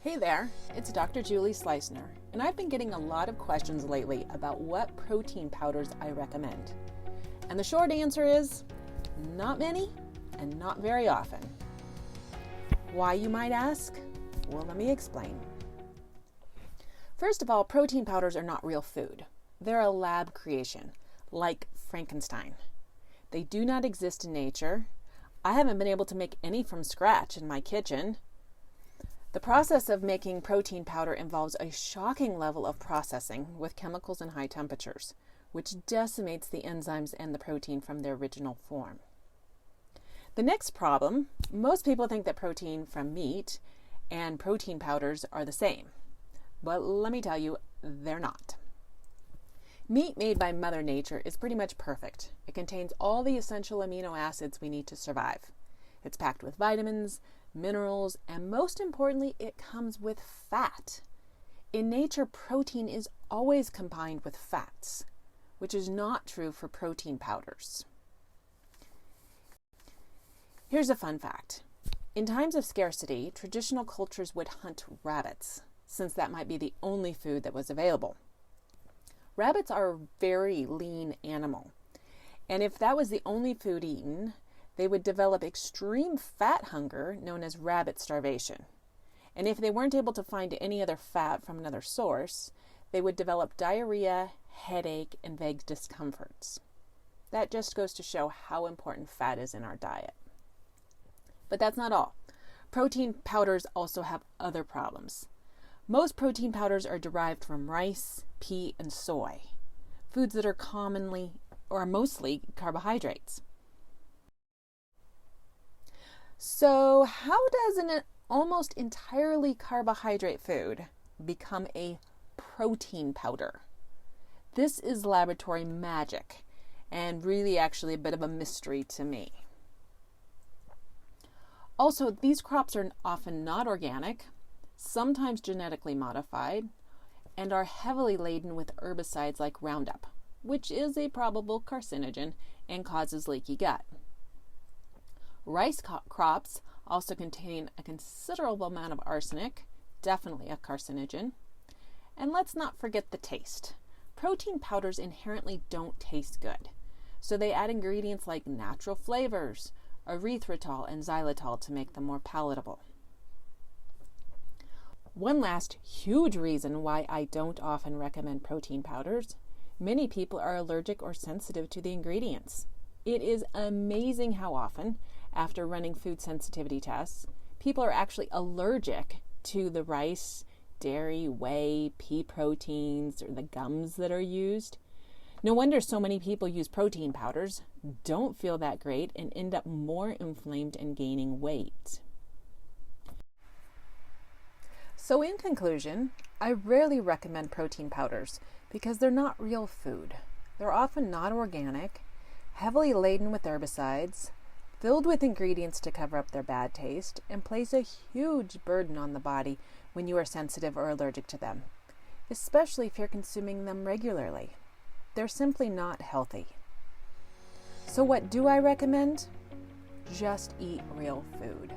Hey there, it's Dr. Julie Slicener, and I've been getting a lot of questions lately about what protein powders I recommend. And the short answer is, not many and not very often. Why, you might ask? Well, let me explain. First of all, protein powders are not real food. They're a lab creation, like Frankenstein. They do not exist in nature. I haven't been able to make any from scratch in my kitchen. The process of making protein powder involves a shocking level of processing with chemicals and high temperatures, which decimates the enzymes and the protein from their original form. The next problem, most people think that protein from meat and protein powders are the same, but let me tell you, they're not. Meat made by Mother Nature is pretty much perfect. It contains all the essential amino acids we need to survive. It's packed with vitamins, minerals, and most importantly, it comes with fat. In nature, protein is always combined with fats, which is not true for protein powders. Here's a fun fact. In times of scarcity, traditional cultures would hunt rabbits, since that might be the only food that was available. Rabbits are a very lean animal, and if that was the only food eaten, they would develop extreme fat hunger known as rabbit starvation. And if they weren't able to find any other fat from another source, they would develop diarrhea, headache, and vague discomforts. That just goes to show how important fat is in our diet. But that's not all. Protein powders also have other problems. Most protein powders are derived from rice, pea, and soy, foods that are commonly or mostly carbohydrates. So how does an almost entirely carbohydrate food become a protein powder? This is laboratory magic and really actually a bit of a mystery to me. Also, these crops are often not organic, sometimes genetically modified, and are heavily laden with herbicides like Roundup, which is a probable carcinogen and causes leaky gut. Rice crops also contain a considerable amount of arsenic, definitely a carcinogen. And let's not forget the taste. Protein powders inherently don't taste good, so they add ingredients like natural flavors, erythritol and xylitol to make them more palatable. One last huge reason why I don't often recommend protein powders: many people are allergic or sensitive to the ingredients. It is amazing how often, after running food sensitivity tests, people are actually allergic to the rice, dairy, whey, pea proteins, or the gums that are used. No wonder so many people use protein powders, don't feel that great, and end up more inflamed and gaining weight. So in conclusion, I rarely recommend protein powders because they're not real food. They're often not organic, heavily laden with herbicides, filled with ingredients to cover up their bad taste, and place a huge burden on the body when you are sensitive or allergic to them, especially if you're consuming them regularly. They're simply not healthy. So what do I recommend? Just eat real food.